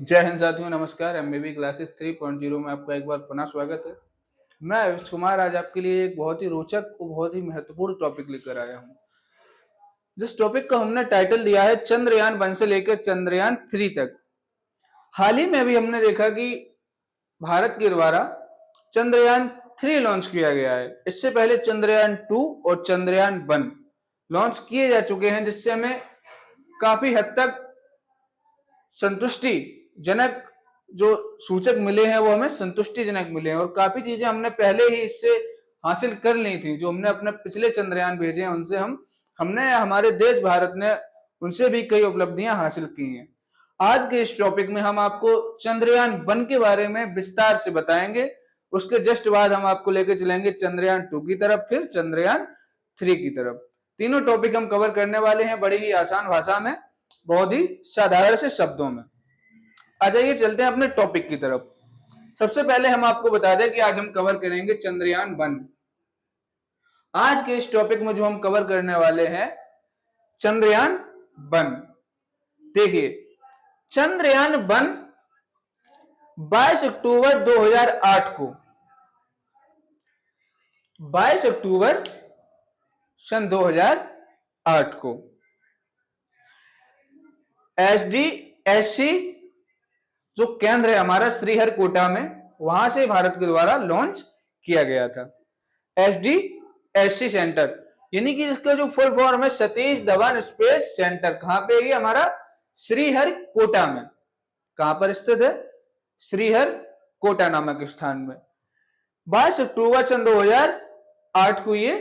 जय हिंद साथियों, नमस्कार। एमबीबी क्लासेस 3.0 में आपका एक बार पुनः स्वागत है। मैं आयुष कुमार आज आपके लिए एक बहुत ही रोचक और बहुत ही महत्वपूर्ण टॉपिक लेकर आया हूँ। जिस टॉपिक का हमने टाइटल दिया है चंद्रयान 1 से लेकर चंद्रयान 3 तक। हाल ही में अभी हमने देखा कि भारत के द्वारा चंद्रयान 3 लॉन्च किया गया है। इससे पहले चंद्रयान 2 और चंद्रयान 1 लॉन्च किए जा चुके हैं, जिससे हमें काफी हद तक संतुष्टिजनक जो सूचक मिले हैं वो हमें संतुष्टिजनक मिले हैं और काफी चीजें हमने पहले ही इससे हासिल कर ली थी। जो हमने अपने पिछले चंद्रयान भेजे हैं उनसे हमने हमारे देश भारत ने उनसे भी कई उपलब्धियां हासिल की हैं। आज के इस टॉपिक में हम आपको चंद्रयान 1 के बारे में विस्तार से बताएंगे। उसके जस्ट बाद हम आपको लेकर चलेंगे चंद्रयान 2 की तरफ, फिर चंद्रयान 3 की तरफ। तीनों टॉपिक हम कवर करने वाले हैं बड़ी ही आसान भाषा में, बहुत ही साधारण से शब्दों में। आ जाइए चलते हैं अपने टॉपिक की तरफ। सबसे पहले हम आपको बता दें कि आज हम कवर करेंगे चंद्रयान 1। आज के इस टॉपिक में जो हम कवर करने वाले हैं चंद्रयान 1। देखिए, चंद्रयान 1 22 अक्टूबर 2008 को 22 अक्टूबर सन 2008 को SDSC जो केंद्र है हमारा श्रीहरिकोटा में, वहां से भारत के द्वारा लॉन्च किया गया था। SDSC सेंटर यानी कि इसका जो फुल फॉर्म है सतीश धवन स्पेस सेंटर। कहां पे है हमारा? श्रीहरिकोटा में। कहां पर स्थित है? श्रीहरिकोटा नामक स्थान में। 22 अक्टूबर सन 2008 को ये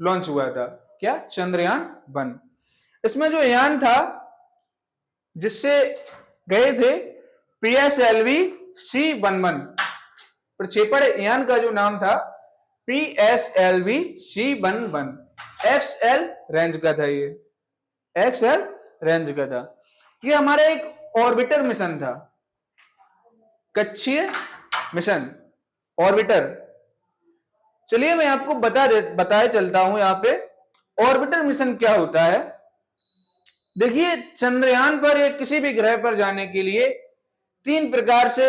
लॉन्च हुआ था। क्या? चंद्रयान 1। इसमें जो यान था जिससे गए थे PSLV C11, प्रक्षेपण यान का जो नाम था PSLV C11, XL रेंज का था। ये XL रेंज का था। ये हमारा एक ऑर्बिटर मिशन था, कक्षीय मिशन, ऑर्बिटर। चलिए मैं आपको बताए चलता हूं यहाँ पे ऑर्बिटर मिशन क्या होता है। देखिए, चंद्रयान पर या किसी भी ग्रह पर जाने के लिए 3 प्रकार से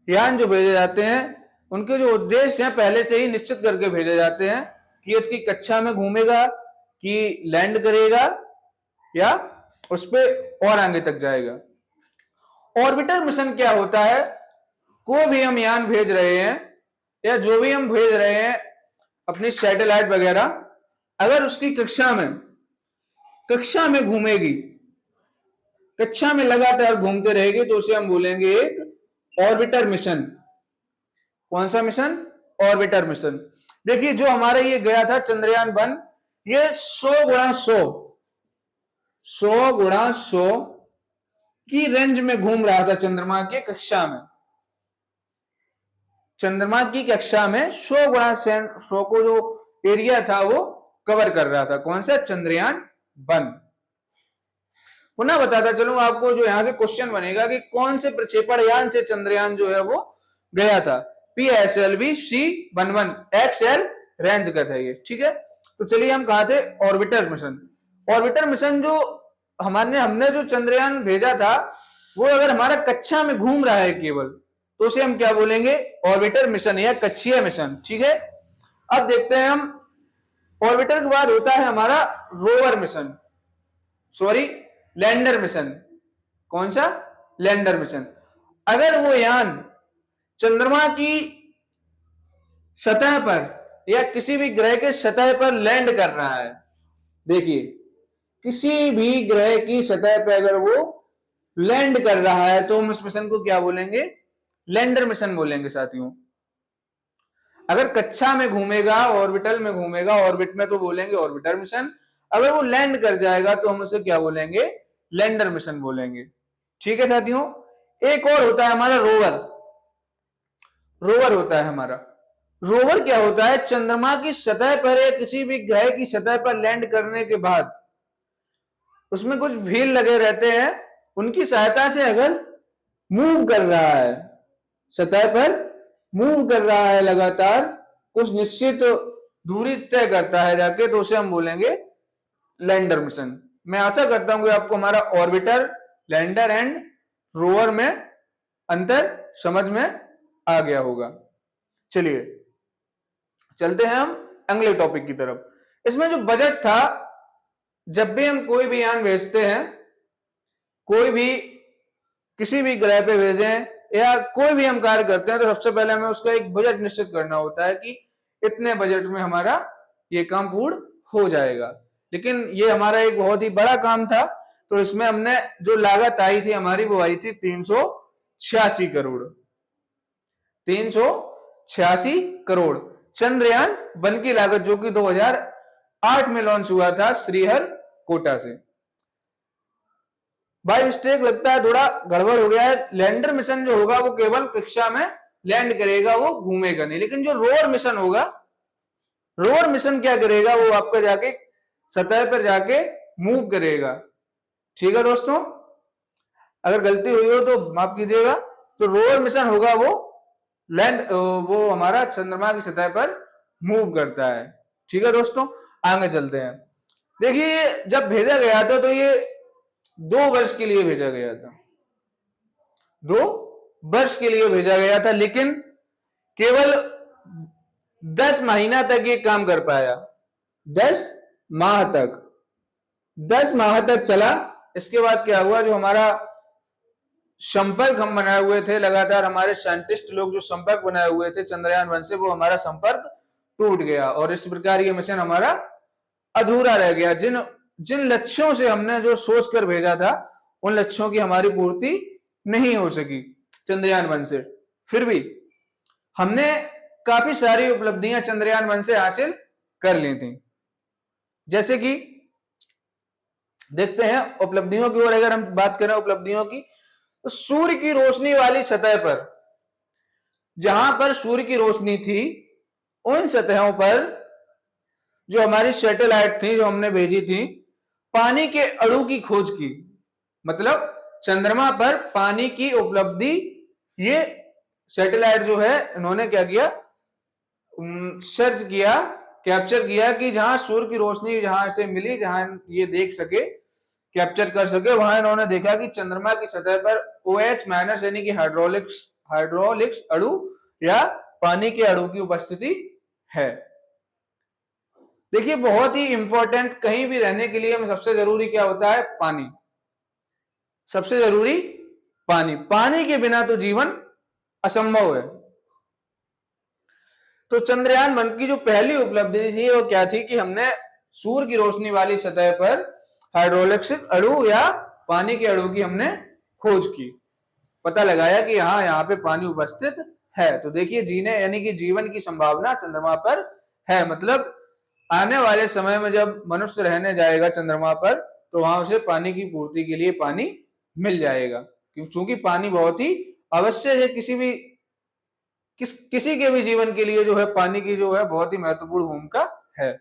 यान जो भेजे जाते हैं, उनके जो उद्देश्य हैं पहले से ही निश्चित करके भेजे जाते हैं कि इसकी कक्षा में घूमेगा, कि लैंड करेगा या उस पर और आगे तक जाएगा। ऑर्बिटर मिशन क्या होता है? कोई भी हम यान भेज रहे हैं या जो भी हम भेज रहे हैं अपनी सैटेलाइट वगैरह, अगर उसकी कक्षा में घूमेगी, कक्षा में लगातार घूमते रहेगी, तो उसे हम बोलेंगे एक ऑर्बिटर मिशन। कौन सा मिशन? Orbiter mission. देखिए, जो हमारा ये गया था चंद्रयान 1, ये 100 गुणा 100 की रेंज में घूम रहा था चंद्रमा के कक्षा में। चंद्रमा की कक्षा में 100 गुणा 100 को जो एरिया था वो कवर कर रहा था। कौन सा? चंद्रयान 1। पुनः बताता चलूं आपको, जो यहां से क्वेश्चन बनेगा कि कौन से प्रक्षेपण यान से चंद्रयान जो है वो गया था। PSLV C11 XL रेंज का था ये। ठीक है, तो चलिए हम कहा थे ऑर्बिटर मिशन। ऑर्बिटर मिशन जो हमने जो चंद्रयान भेजा था वो अगर हमारा कक्षा में घूम रहा है केवल, तो उसे हम क्या बोलेंगे? ऑर्बिटर मिशन या कक्षीय मिशन। ठीक है, अब देखते हैं हम ऑर्बिटर के बाद होता है हमारा rover mission, sorry lander mission. कौन सा? Lander mission. अगर वो यान चंद्रमा की सतह पर या किसी भी ग्रह के सतह पर लैंड कर रहा है, देखिए किसी भी ग्रह की सतह पर अगर वो लैंड कर रहा है तो हम इस मिशन को क्या बोलेंगे? लैंडर मिशन बोलेंगे साथियों। अगर कक्षा में घूमेगा, ऑर्बिटल में घूमेगा, ऑर्बिट में, तो बोलेंगे ऑर्बिटर मिशन। अगर वो लैंड कर जाएगा तो हम उसे क्या बोलेंगे? लैंडर मिशन बोलेंगे। ठीक है साथियों। एक और होता है हमारा रोवर। रोवर होता है हमारा। रोवर क्या होता है? चंद्रमा की सतह पर या किसी भी ग्रह की सतह पर लैंड करने के बाद उसमें कुछ व्हील लगे रहते हैं, उनकी सहायता से अगर मूव कर रहा है, सतह पर मूव कर रहा है लगातार, कुछ निश्चित दूरी तय करता है जाके, तो उसे हम बोलेंगे लैंडर मिशन। मैं आशा करता हूं कि आपको हमारा ऑर्बिटर, लैंडर एंड रोवर में अंतर समझ में आ गया होगा। चलिए चलते हैं हम अगले टॉपिक की तरफ। इसमें जो बजट था, जब भी हम कोई भी यान भेजते हैं, कोई भी किसी भी ग्रह पे भेजें या कोई भी हम कार्य करते हैं, तो सबसे पहले हमें उसका एक बजट निश्चित करना होता है कि इतने बजट में हमारा ये काम पूर्ण हो जाएगा। लेकिन ये हमारा एक बहुत ही बड़ा काम था, तो इसमें हमने जो लागत आई थी हमारी, वो आई थी 386 करोड़। 386 करोड़ चंद्रयान वन की लागत, जो कि 2008 में लॉन्च हुआ था श्रीहरिकोटा से। बाय मिस्टेक लगता है थोड़ा गड़बड़ हो गया है। लैंडर मिशन जो होगा वो केवल कक्षा में लैंड करेगा, वो घूमेगा नहीं। लेकिन जो रोवर मिशन होगा, रोवर मिशन क्या करेगा, वो आपका जाके सतह पर जाके मूव करेगा। ठीक है दोस्तों, अगर गलती हुई हो तो माफ कीजिएगा। तो रोवर मिशन होगा वो लैंड, वो हमारा चंद्रमा की सतह पर मूव करता है। ठीक है दोस्तों, आगे चलते हैं। देखिए जब भेजा गया था तो ये 2 वर्ष के लिए भेजा गया था, 2 वर्ष के लिए भेजा गया था, लेकिन केवल 10 महीना तक ये काम कर पाया। 10 माह तक, 10 माह तक चला। इसके बाद क्या हुआ, जो हमारा संपर्क हम बनाए हुए थे, लगातार हमारे साइंटिस्ट लोग जो संपर्क बनाए हुए थे चंद्रयान 1 से, वो हमारा संपर्क टूट गया और इस प्रकार ये मिशन हमारा अधूरा रह गया। जिन जिन लक्ष्यों से हमने जो सोच कर भेजा था, उन लक्ष्यों की हमारी पूर्ति नहीं हो सकी चंद्रयान 1 से। फिर भी हमने काफी सारी उपलब्धियां चंद्रयान 1 से हासिल कर ली थी। जैसे कि देखते हैं उपलब्धियों की ओर, अगर हम बात करें उपलब्धियों की, तो सूर्य की रोशनी वाली सतह पर, जहां पर सूर्य की रोशनी थी, उन सतहों पर जो हमारी सैटेलाइट थी जो हमने भेजी थी, पानी के अणु की खोज की। मतलब चंद्रमा पर पानी की उपलब्धि, ये सैटेलाइट जो है इन्होंने क्या किया, सर्च किया, कैप्चर किया कि जहां सूर्य की रोशनी जहां से मिली, जहां ये देख सके, कैप्चर कर सके, वहां इन्होंने देखा कि चंद्रमा की सतह पर OH माइनस यानी कि हाइड्रोलिक्स अणु या पानी के अणु की उपस्थिति है। देखिए बहुत ही इंपॉर्टेंट, कहीं भी रहने के लिए हमें सबसे जरूरी क्या होता है, पानी। सबसे जरूरी पानी, पानी के बिना तो जीवन असंभव है। तो चंद्रयान 1 की जो पहली उपलब्धि थी वो क्या थी कि हमने सूर्य की रोशनी वाली सतह पर हाइड्रोलिक्स अणु या पानी के अणु की हमने खोज की, पता लगाया कि हाँ यहाँ पे पानी उपस्थित है। तो देखिए जीने यानी कि जीवन की संभावना चंद्रमा पर है। मतलब आने वाले समय में जब मनुष्य रहने जाएगा चंद्रमा पर, तो वहां उसे पानी की पूर्ति के लिए पानी मिल जाएगा, क्योंकि पानी बहुत ही आवश्यक है किसी के भी जीवन के लिए। जो है पानी की जो है बहुत ही महत्वपूर्ण भूमिका है।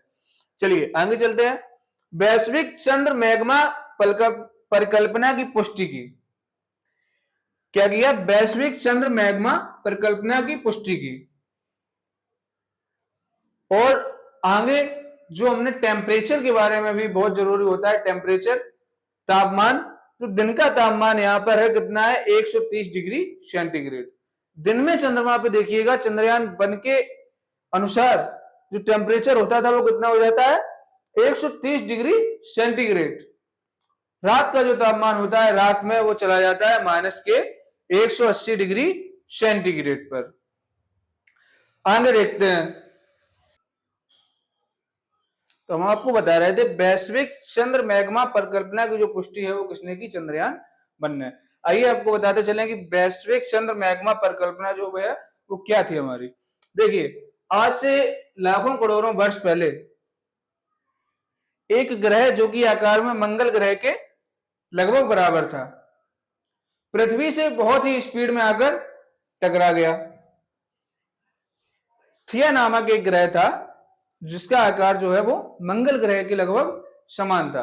चलिए आगे चलते हैं। वैश्विक चंद्र मैग्मा परिकल्पना की पुष्टि की। क्या किया, वैश्विक चंद्र मैग्मा परिकल्पना की पुष्टि की। और आगे जो हमने टेम्परेचर के बारे में भी बहुत जरूरी होता है, टेम्परेचर, तापमान। तो दिन का तापमान यहाँ पर है कितना है, 130 डिग्री सेंटीग्रेड। दिन में चंद्रमा पे देखिएगा, चंद्रयान 1 के अनुसार जो टेम्परेचर होता था वो कितना हो जाता है, 130 डिग्री सेंटीग्रेड। रात का जो तापमान होता है, रात में वो चला जाता है माइनस के 180 डिग्री सेंटीग्रेड पर। आगे देखते हैं। तो हम आपको बता रहे थे वैश्विक चंद्र मैग्मा परिकल्पना की जो पुष्टि है वो किसने की, चंद्रयान 1 ने। आइए आपको बताते चलें कि वैश्विक चंद्र मैग्मा परिकल्पना जो है वो क्या थी हमारी। देखिए आज से लाखों करोड़ों वर्ष पहले एक ग्रह जो कि आकार में मंगल ग्रह के लगभग बराबर था, पृथ्वी से बहुत ही स्पीड में आकर टकरा गया। थिया नामक एक ग्रह था जिसका आकार जो है वो मंगल ग्रह के लगभग समान था।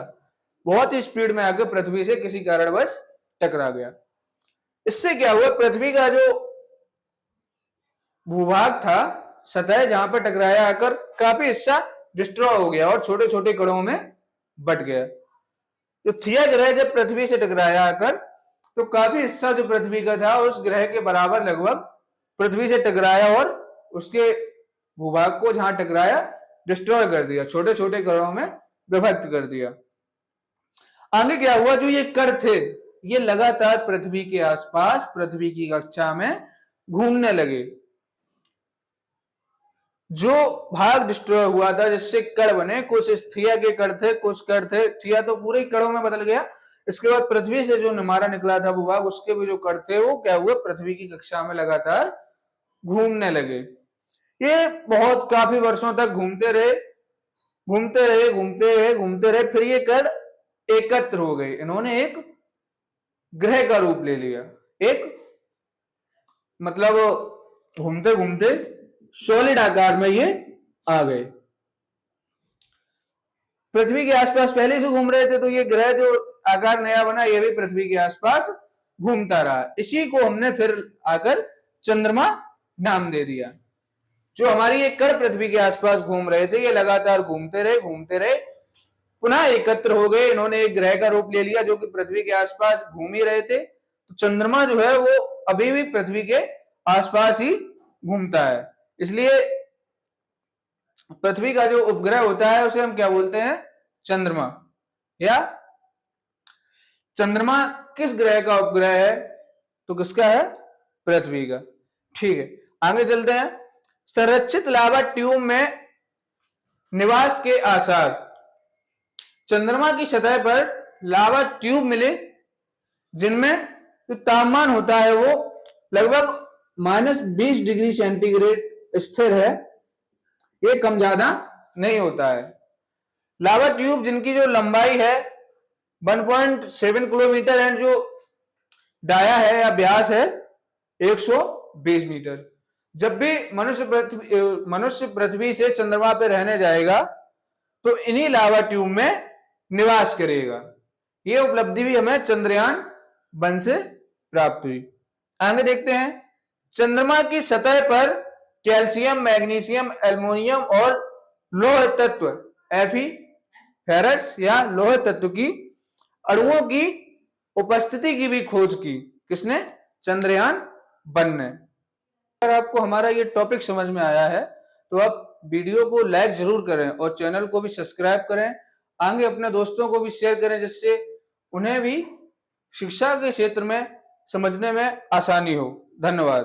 बहुत ही स्पीड में आकर पृथ्वी से किसी कारणवश टकरा गया। इससे क्या हुआ, पृथ्वी का जो भूभाग था, सतह जहां पर टकराया आकर, काफी हिस्सा डिस्ट्रॉय हो गया और छोटे छोटे कणों में बट गया। जो थिया ग्रह जब पृथ्वी से टकराया आकर, तो काफी हिस्सा जो पृथ्वी का था उस ग्रह के बराबर लगभग पृथ्वी से टकराया और उसके भूभाग को जहां टकराया डिस्ट्रॉय कर दिया, छोटे छोटे ग्रहों में विभक्त कर दिया। आगे क्या हुआ, जो ये कण थे ये लगातार पृथ्वी के आसपास पृथ्वी की कक्षा में घूमने लगे। जो भाग डिस्ट्रॉय हुआ था जिससे कण बने, कुछ थिया के कण थे, कुछ कण थे, थिया तो पूरे कणों में बदल गया। इसके बाद पृथ्वी से जो हमारा निकला था भूभाग, उसके भी जो कण थे वो क्या हुए, पृथ्वी की कक्षा में लगातार घूमने लगे। ये बहुत काफी वर्षों तक घूमते रहे, घूमते रहे, घूमते रहे, घूमते रहे, फिर ये कण एकत्र हो गए, इन्होंने एक ग्रह का रूप ले लिया। एक मतलब घूमते घूमते सॉलिड आकार में ये आ गए। पृथ्वी के आसपास पहले से घूम रहे थे, तो ये ग्रह जो आकार नया बना ये भी पृथ्वी के आसपास घूमता रहा। इसी को हमने फिर आकर चंद्रमा नाम दे दिया। जो हमारी ये कण पृथ्वी के आसपास घूम रहे थे ये लगातार घूमते रहे, घूमते रहे, पुनः एकत्र हो गए, इन्होंने एक ग्रह का रूप ले लिया जो कि पृथ्वी के आसपास घूम ही रहे थे। तो चंद्रमा जो है वो अभी भी पृथ्वी के आसपास ही घूमता है। इसलिए पृथ्वी का जो उपग्रह होता है उसे हम क्या बोलते हैं, चंद्रमा। या चंद्रमा किस ग्रह का उपग्रह है, तो किसका है, पृथ्वी का। ठीक है, आगे चलते हैं। संरक्षित लावा ट्यूब में निवास के आसार। चंद्रमा की सतह पर लावा ट्यूब मिले जिनमें जो तापमान होता है वो लगभग -20 डिग्री सेंटीग्रेड स्थिर है, ये कम ज्यादा नहीं होता है। लावा ट्यूब जिनकी जो लंबाई है 1.7 किलोमीटर एंड जो डाया है या व्यास है 120 मीटर। जब भी मनुष्य पृथ्वी से चंद्रमा पे रहने जाएगा तो इन्हीं लावा ट्यूब में निवास करेगा। ये उपलब्धि भी हमें चंद्रयान 1 से प्राप्त हुई। आगे देखते हैं। चंद्रमा की सतह पर कैल्शियम, मैग्नीशियम, एल्युमिनियम और लौह तत्व Fe, फेरस या लौह तत्व की अणुओं की उपस्थिति की भी खोज की। किसने, चंद्रयान 1 ने। अगर आपको हमारा ये टॉपिक समझ में आया है तो आप वीडियो को लाइक जरूर करें और चैनल को भी सब्सक्राइब करें। आगे अपने दोस्तों को भी शेयर करें जिससे उन्हें भी शिक्षा के क्षेत्र में समझने में आसानी हो। धन्यवाद।